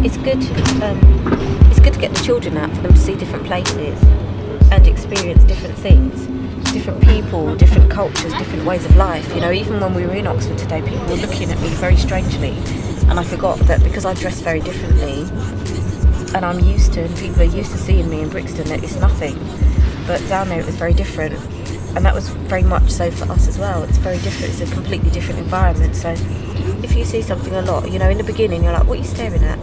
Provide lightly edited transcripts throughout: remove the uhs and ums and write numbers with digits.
it's good. It's good to get the children out for them to see different places and experience different things, different people, different cultures, different ways of life. You know, even when we were in Oxford today, people were looking at me very strangely, and I forgot that because I dress very differently, and I'm used to, and people are used to seeing me in Brixton, that it's nothing. But down there it was very different, and that was very much so for us as well. It's very different. It's a completely different environment. So if you see something a lot, you know, in the beginning you're like, what are you staring at?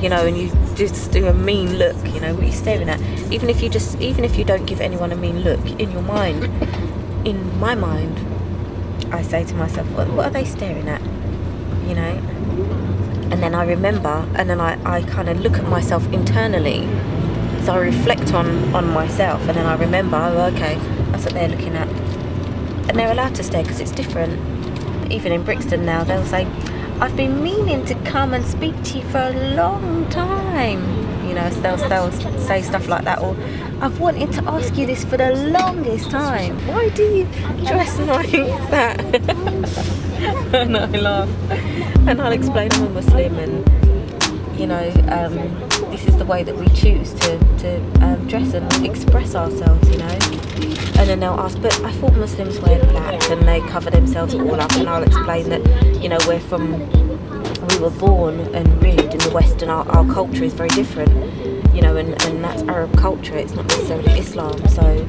You know, and you just do a mean look, you know, what are you staring at? Even if you don't give anyone a mean look, in your mind, in my mind, I say to myself, what are they staring at? You know? And then I remember, and then I kind of look at myself internally. So I reflect on myself, and then I remember, oh, okay, that's what they're looking at. And they're allowed to stare because it's different. Even in Brixton now, they'll say, I've been meaning to come and speak to you for a long time. You know, so they'll say stuff like that, or I've wanted to ask you this for the longest time. Why do you dress like that? And I laugh. And I'll explain I'm a Muslim, and, you know, this is the way that we choose to dress and express ourselves, you know. And then they'll ask, but I thought Muslims wear black and they cover themselves all up, and I'll explain that, you know, we were born and reared in the West, and our culture is very different, you know, and that's Arab culture, it's not necessarily Islam. So,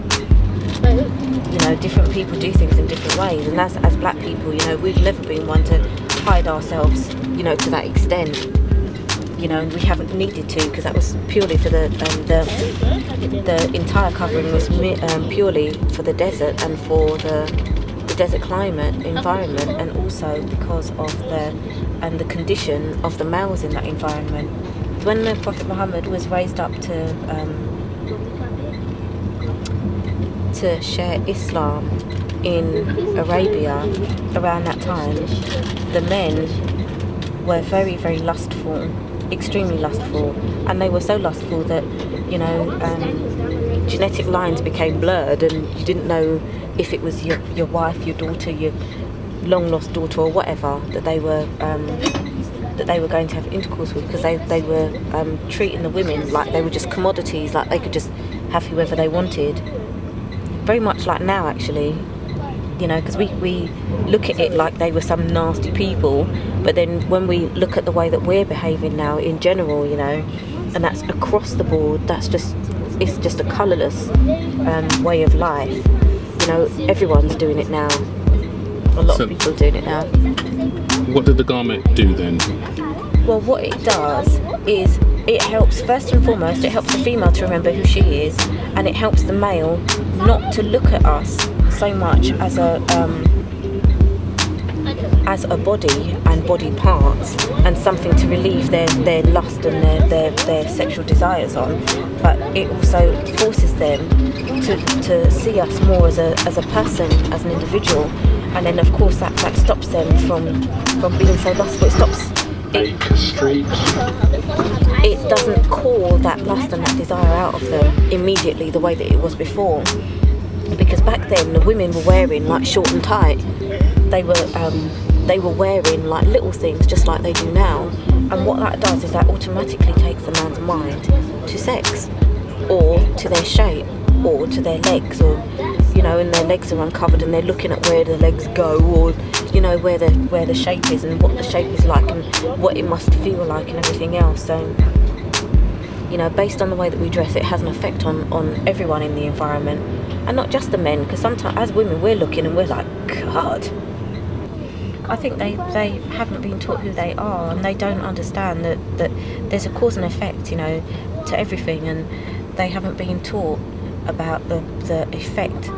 you know, different people do things in different ways, and as black people, you know, we've never been one to hide ourselves, you know, to that extent. You know, and we haven't needed to, because that was purely for the entire covering was purely for the desert and for the desert climate environment, and also because of the condition of the males in that environment. When the Prophet Muhammad was raised up to share Islam in Arabia, around that time, the men were very, very lustful, extremely lustful, and they were so lustful that, you know, genetic lines became blurred, and you didn't know if it was your wife, your daughter, your long lost daughter, or whatever that they were going to have intercourse with, because they were treating the women like they were just commodities, like they could just have whoever they wanted. Very much like now, actually. You know, because we look at it like they were some nasty people, but then when we look at the way that we're behaving now in general, you know, and that's across the board, it's just a colourless way of life. You know, everyone's doing it now. A lot of people are doing it now. What did the garment do then? Well, what it does is it helps, first and foremost, it helps the female to remember who she is, and it helps the male not to look at us so much as a body and body parts and something to relieve their lust and their sexual desires on, but it also forces them to see us more as a person, as an individual, and then of course that stops them from being so lustful. It doesn't call that lust and that desire out of them immediately the way that it was before. Because back then the women were wearing like short and tight. They were wearing like little things just like they do now. And what that does is that automatically takes the man's mind to sex, or to their shape, or to their legs, or, you know, and their legs are uncovered and they're looking at where the legs go, or, you know, where the shape is and what the shape is like and what it must feel like and everything else. So, you know, based on the way that we dress, it has an effect on everyone in the environment, and not just the men, because sometimes as women we're looking and we're like, God. I think they haven't been taught who they are, and they don't understand that there's a cause and effect, you know, to everything, and they haven't been taught about the effect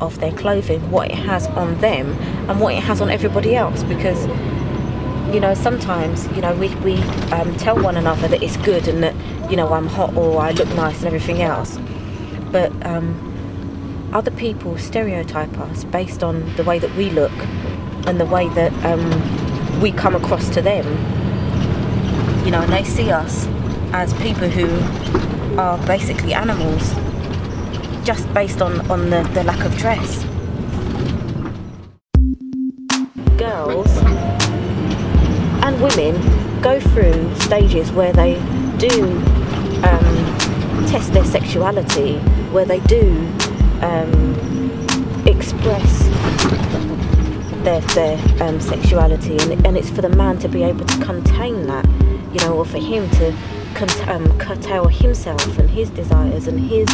of their clothing, what it has on them and what it has on everybody else. Because, you know, sometimes, you know, we tell one another that it's good and that, you know, I'm hot or I look nice and everything else, but other people stereotype us based on the way that we look and the way that we come across to them, you know, and they see us as people who are basically animals, just based on the lack of dress. Girls and women go through stages where they do test their sexuality, where they do express their sexuality, and it's for the man to be able to contain that, you know, or for him to curtail himself and his desires and his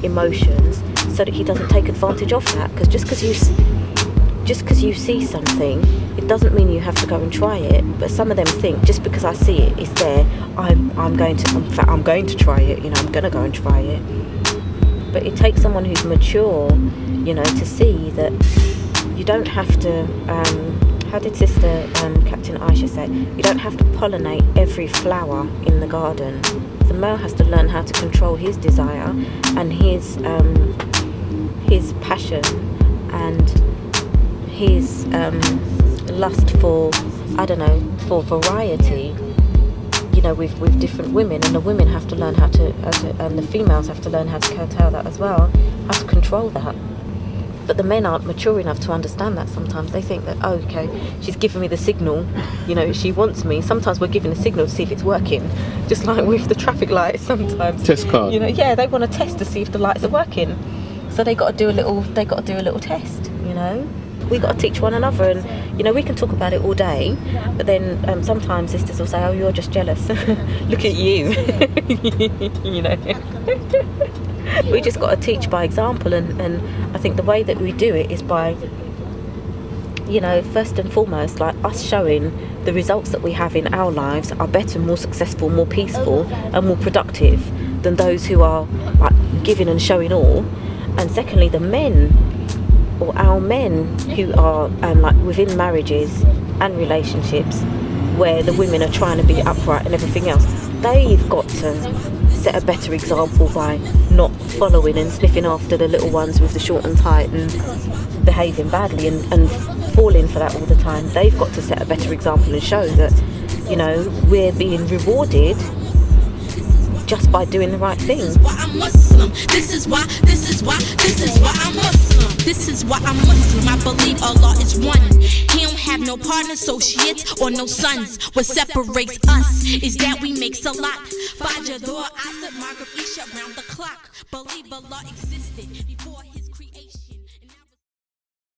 emotions, so that he doesn't take advantage of that. Because just because you see something, it doesn't mean you have to go and try it. But some of them think, just because I see it, it's there, I'm going to try it, you know, I'm going to go and try it. But it takes someone who's mature, you know, to see that you don't have to, how did Sister Captain Aisha say, you don't have to pollinate every flower in the garden. The male has to learn how to control his desire and his passion and his lust for, I don't know, for variety, you know, with different women. And the women have to learn how to, and the females have to learn how to curtail that as well, how to control that. But the men aren't mature enough to understand that sometimes. They think that, oh, okay, she's giving me the signal, you know, she wants me. Sometimes we're giving a signal to see if it's working. Just like with the traffic lights sometimes. Test card. You know, yeah, they want to test to see if the lights are working. So they got to do a little test, you know. We got to teach one another, and you know, we can talk about it all day, but then sometimes sisters will say, oh, you're just jealous. Look at you. You know. We just got to teach by example, and I think the way that we do it is by, you know, first and foremost, like us showing the results that we have in our lives are better, more successful, more peaceful and more productive than those who are like giving and showing all. And secondly, the men, or our men who are like within marriages and relationships where the women are trying to be upright and everything else, they've got to set a better example by not following and sniffing after the little ones with the short and tight and behaving badly and falling for that all the time. They've got to set a better example and show that, you know, we're being rewarded just by doing the right thing. This is why I'm Muslim. This is why I'm Muslim. This is why I'm Muslim. I believe Allah is one. He don't have no partner, associates, or no sons. What separates us is that we make salat. FahjrShow, Honourable Elijah Muhammad, round the clock. Believe Allah existed.